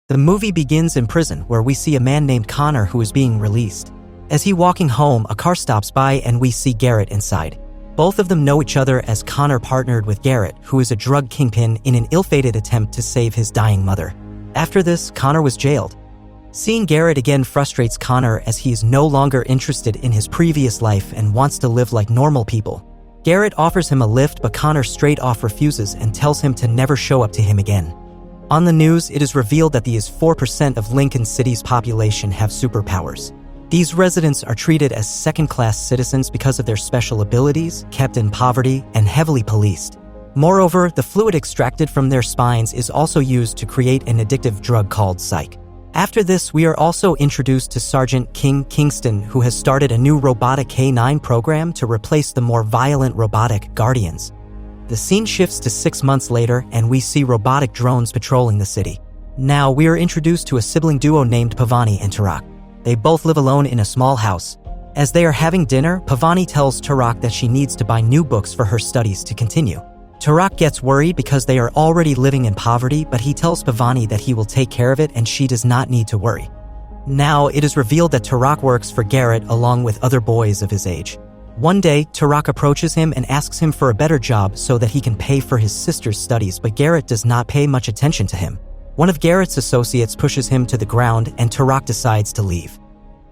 The movie begins in prison, where we see a man named Connor who is being released. As he walking home, a car stops by and we see Garrett inside. Both of them know each other as Connor partnered with Garrett, who is a drug kingpin, in an ill-fated attempt to save his dying mother. After this, Connor was jailed. Seeing Garrett again frustrates Connor, as he is no longer interested in his previous life and wants to live like normal people. Garrett offers him a lift, but Connor straight off refuses and tells him to never show up to him again. On the news, it is revealed that the 4% of Lincoln City's population have superpowers. These residents are treated as second-class citizens because of their special abilities, kept in poverty, and heavily policed. Moreover, the fluid extracted from their spines is also used to create an addictive drug called psych. After this, we are also introduced to Sergeant King Kingston, who has started a new robotic K9 program to replace the more violent robotic Guardians. The scene shifts to 6 months later, and we see robotic drones patrolling the city. Now, we are introduced to a sibling duo named Pavani and Tarak. They both live alone in a small house. As they are having dinner, Pavani tells Tarak that she needs to buy new books for her studies to continue. Tarak gets worried because they are already living in poverty, but he tells Pavani that he will take care of it and she does not need to worry. Now, it is revealed that Tarak works for Garrett along with other boys of his age. One day, Tarak approaches him and asks him for a better job so that he can pay for his sister's studies, but Garrett does not pay much attention to him. One of Garrett's associates pushes him to the ground and Tarak decides to leave.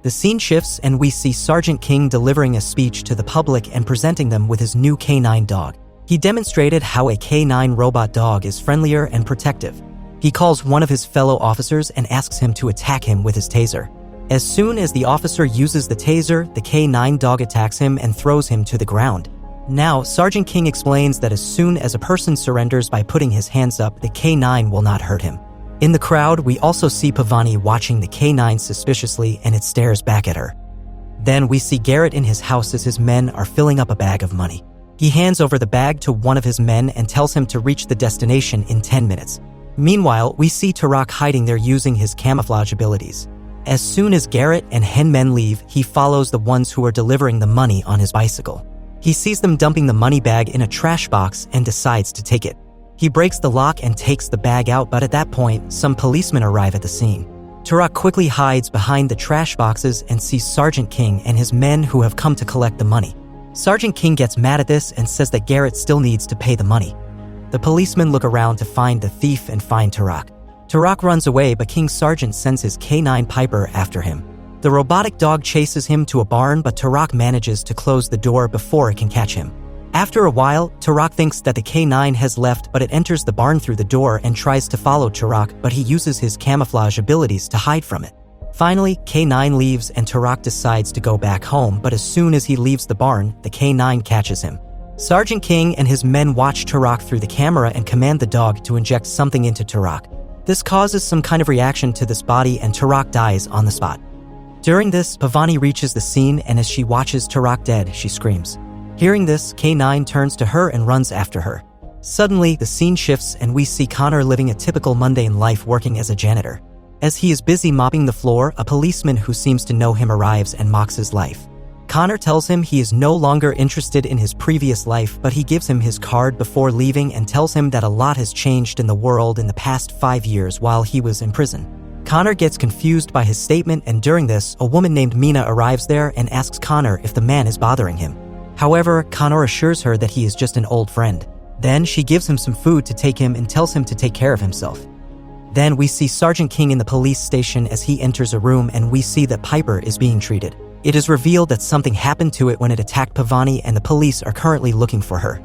The scene shifts and we see Sergeant King delivering a speech to the public and presenting them with his new K9 dog. He demonstrated how a K9 robot dog is friendlier and protective. He calls one of his fellow officers and asks him to attack him with his taser. As soon as the officer uses the taser, the K9 dog attacks him and throws him to the ground. Now, Sergeant King explains that as soon as a person surrenders by putting his hands up, the K9 will not hurt him. In the crowd, we also see Pavani watching the K9 suspiciously, and it stares back at her. Then we see Garrett in his house as his men are filling up a bag of money. He hands over the bag to one of his men and tells him to reach the destination in 10 minutes. Meanwhile, we see Tarak hiding there using his camouflage abilities. As soon as Garrett and Hen men leave, he follows the ones who are delivering the money on his bicycle. He sees them dumping the money bag in a trash box and decides to take it. He breaks the lock and takes the bag out, but at that point, some policemen arrive at the scene. Tarak quickly hides behind the trash boxes and sees Sergeant King and his men who have come to collect the money. Sergeant King gets mad at this and says that Garrett still needs to pay the money. The policemen look around to find the thief and find Tarak. Tarak runs away, but King's sergeant sends his K9 Piper after him. The robotic dog chases him to a barn, but Tarak manages to close the door before it can catch him. After a while, Tarak thinks that the K9 has left, but it enters the barn through the door and tries to follow Tarak, but he uses his camouflage abilities to hide from it. Finally, K9 leaves and Tarak decides to go back home, but as soon as he leaves the barn, the K9 catches him. Sergeant King and his men watch Tarak through the camera and command the dog to inject something into Tarak. This causes some kind of reaction to this body and Tarak dies on the spot. During this, Pavani reaches the scene, and as she watches Tarak dead, she screams. Hearing this, K9 turns to her and runs after her. Suddenly, the scene shifts and we see Connor living a typical mundane life working as a janitor. As he is busy mopping the floor, a policeman who seems to know him arrives and mocks his life. Connor tells him he is no longer interested in his previous life, but he gives him his card before leaving and tells him that a lot has changed in the world in the past 5 years while he was in prison. Connor gets confused by his statement, and during this, a woman named Mina arrives there and asks Connor if the man is bothering him. However, Connor assures her that he is just an old friend. Then she gives him some food to take him and tells him to take care of himself. Then we see Sergeant King in the police station as he enters a room, and we see that Piper is being treated. It is revealed that something happened to it when it attacked Pavani, and the police are currently looking for her.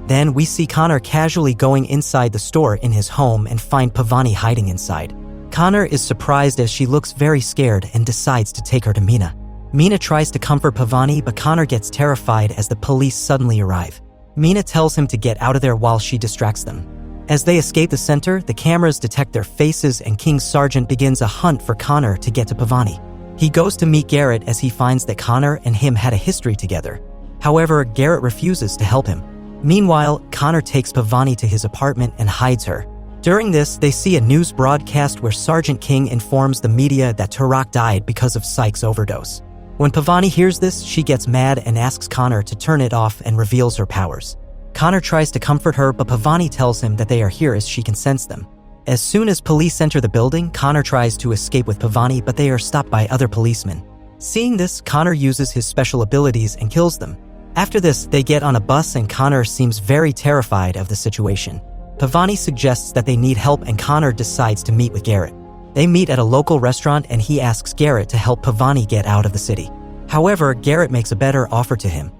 Then we see Connor casually going inside the store in his home and find Pavani hiding inside. Connor is surprised as she looks very scared and decides to take her to Mina. Mina tries to comfort Pavani, but Connor gets terrified as the police suddenly arrive. Mina tells him to get out of there while she distracts them. As they escape the center, the cameras detect their faces and King's sergeant begins a hunt for Connor to get to Pavani. He goes to meet Garrett as he finds that Connor and him had a history together. However, Garrett refuses to help him. Meanwhile, Connor takes Pavani to his apartment and hides her. During this, they see a news broadcast where Sergeant King informs the media that Tarak died because of Psych's overdose. When Pavani hears this, she gets mad and asks Connor to turn it off and reveals her powers. Connor tries to comfort her, but Pavani tells him that they are here as she can sense them. As soon as police enter the building, Connor tries to escape with Pavani, but they are stopped by other policemen. Seeing this, Connor uses his special abilities and kills them. After this, they get on a bus and Connor seems very terrified of the situation. Pavani suggests that they need help and Connor decides to meet with Garrett. They meet at a local restaurant and he asks Garrett to help Pavani get out of the city. However, Garrett makes a better offer to him.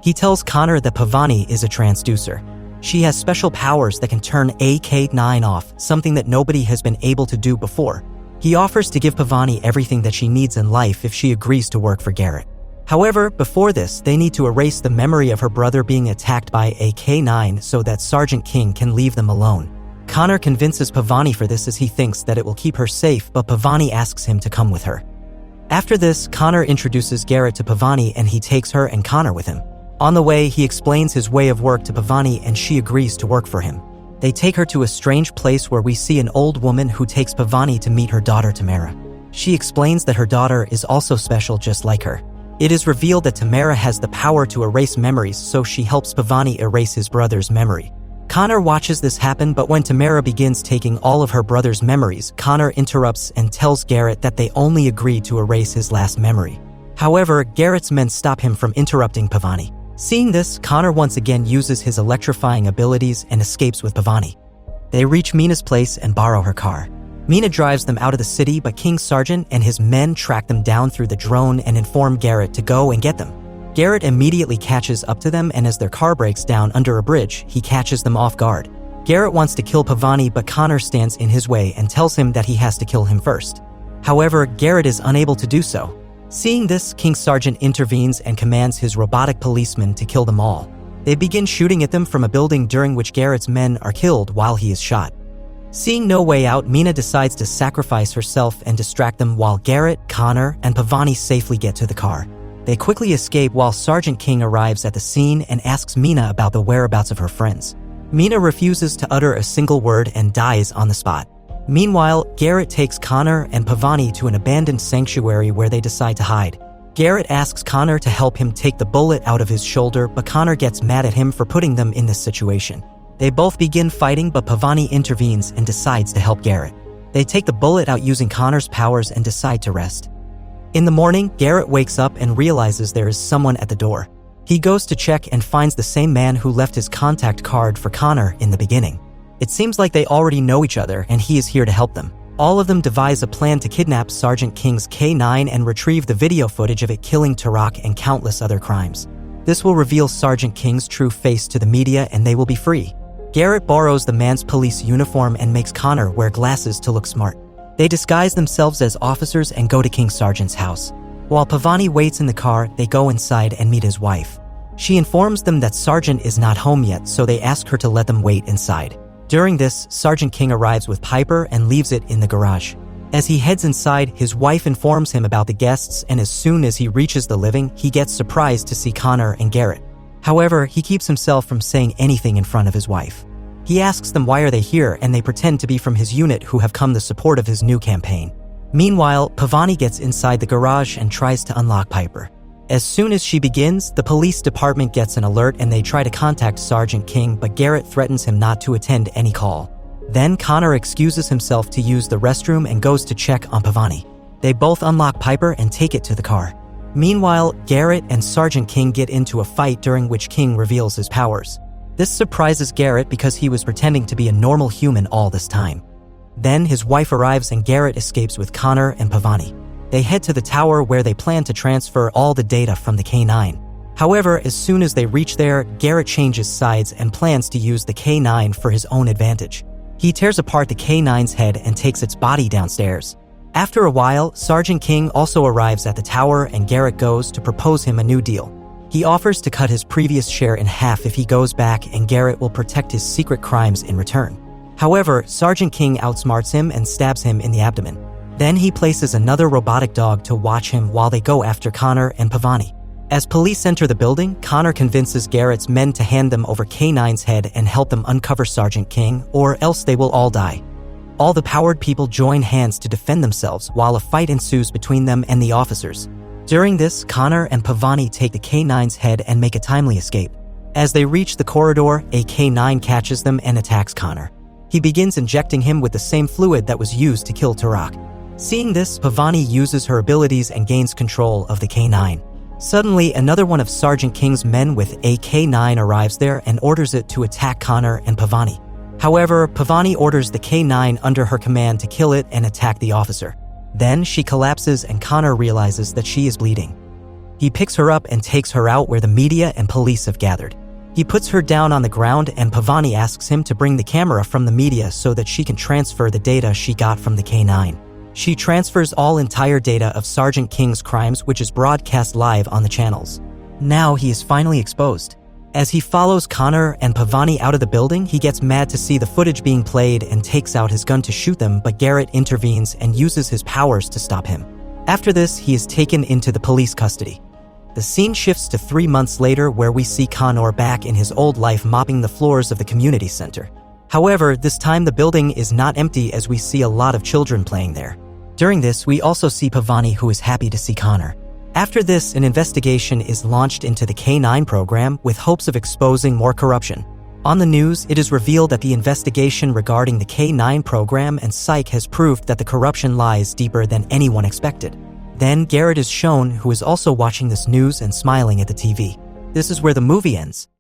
He tells Connor that Pavani is a transducer. She has special powers that can turn AK-9 off, something that nobody has been able to do before. He offers to give Pavani everything that she needs in life if she agrees to work for Garrett. However, before this, they need to erase the memory of her brother being attacked by AK-9 so that Sergeant King can leave them alone. Connor convinces Pavani for this as he thinks that it will keep her safe, but Pavani asks him to come with her. After this, Connor introduces Garrett to Pavani and he takes her and Connor with him. On the way, he explains his way of work to Pavani and she agrees to work for him. They take her to a strange place where we see an old woman who takes Pavani to meet her daughter Tamara. She explains that her daughter is also special just like her. It is revealed that Tamara has the power to erase memories, so she helps Pavani erase his brother's memory. Connor watches this happen, but when Tamara begins taking all of her brother's memories, Connor interrupts and tells Garrett that they only agreed to erase his last memory. However, Garrett's men stop him from interrupting Pavani. Seeing this, Connor once again uses his electrifying abilities and escapes with Pavani. They reach Mina's place and borrow her car. Mina drives them out of the city, but King Sargent and his men track them down through the drone and inform Garrett to go and get them. Garrett immediately catches up to them, and as their car breaks down under a bridge, he catches them off guard. Garrett wants to kill Pavani, but Connor stands in his way and tells him that he has to kill him first. However, Garrett is unable to do so. Seeing this, King Sargent intervenes and commands his robotic policemen to kill them all. They begin shooting at them from a building, during which Garrett's men are killed while he is shot. Seeing no way out, Mina decides to sacrifice herself and distract them while Garrett, Connor, and Pavani safely get to the car. They quickly escape while Sergeant King arrives at the scene and asks Mina about the whereabouts of her friends. Mina refuses to utter a single word and dies on the spot. Meanwhile, Garrett takes Connor and Pavani to an abandoned sanctuary where they decide to hide. Garrett asks Connor to help him take the bullet out of his shoulder, but Connor gets mad at him for putting them in this situation. They both begin fighting, but Pavani intervenes and decides to help Garrett. They take the bullet out using Connor's powers and decide to rest. In the morning, Garrett wakes up and realizes there is someone at the door. He goes to check and finds the same man who left his contact card for Connor in the beginning. It seems like they already know each other and he is here to help them. All of them devise a plan to kidnap Sergeant King's K9 and retrieve the video footage of it killing Tarak and countless other crimes. This will reveal Sergeant King's true face to the media and they will be free. Garrett borrows the man's police uniform and makes Connor wear glasses to look smart. They disguise themselves as officers and go to King Sargent's house. While Pavani waits in the car, they go inside and meet his wife. She informs them that Sargent is not home yet, so they ask her to let them wait inside. During this, Sergeant King arrives with Piper and leaves it in the garage. As he heads inside, his wife informs him about the guests, and as soon as he reaches the living, he gets surprised to see Connor and Garrett. However, he keeps himself from saying anything in front of his wife. He asks them why are they here, and they pretend to be from his unit who have come the support of his new campaign. Meanwhile, Pavani gets inside the garage and tries to unlock Piper. As soon as she begins, the police department gets an alert and they try to contact Sergeant King, but Garrett threatens him not to attend any call. Then Connor excuses himself to use the restroom and goes to check on Pavani. They both unlock Piper and take it to the car. Meanwhile, Garrett and Sergeant King get into a fight, during which King reveals his powers. This surprises Garrett because he was pretending to be a normal human all this time. Then his wife arrives and Garrett escapes with Connor and Pavani. They head to the tower where they plan to transfer all the data from the K9. However, as soon as they reach there, Garrett changes sides and plans to use the K9 for his own advantage. He tears apart the K9's head and takes its body downstairs. After a while, Sergeant King also arrives at the tower and Garrett goes to propose him a new deal. He offers to cut his previous share in half if he goes back, and Garrett will protect his secret crimes in return. However, Sergeant King outsmarts him and stabs him in the abdomen. Then he places another robotic dog to watch him while they go after Connor and Pavani. As police enter the building, Connor convinces Garrett's men to hand them over K9's head and help them uncover Sergeant King, or else they will all die. All the powered people join hands to defend themselves while a fight ensues between them and the officers. During this, Connor and Pavani take the K9's head and make a timely escape. As they reach the corridor, a K9 catches them and attacks Connor. He begins injecting him with the same fluid that was used to kill Tarak. Seeing this, Pavani uses her abilities and gains control of the K9. Suddenly, another one of Sergeant King's men with a K9 arrives there and orders it to attack Connor and Pavani. However, Pavani orders the K9 under her command to kill it and attack the officer. Then she collapses and Connor realizes that she is bleeding. He picks her up and takes her out where the media and police have gathered. He puts her down on the ground and Pavani asks him to bring the camera from the media so that she can transfer the data she got from the K9. She transfers all entire data of Sergeant King's crimes, which is broadcast live on the channels. Now he is finally exposed. As he follows Connor and Pavani out of the building, he gets mad to see the footage being played and takes out his gun to shoot them, but Garrett intervenes and uses his powers to stop him. After this, he is taken into the police custody. The scene shifts to 3 months later where we see Connor back in his old life mopping the floors of the community center. However, this time the building is not empty as we see a lot of children playing there. During this, we also see Pavani, who is happy to see Connor. After this, an investigation is launched into the K9 program with hopes of exposing more corruption. On the news, it is revealed that the investigation regarding the K9 program and Psych has proved that the corruption lies deeper than anyone expected. Then Garrett is shown, who is also watching this news and smiling at the TV. This is where the movie ends.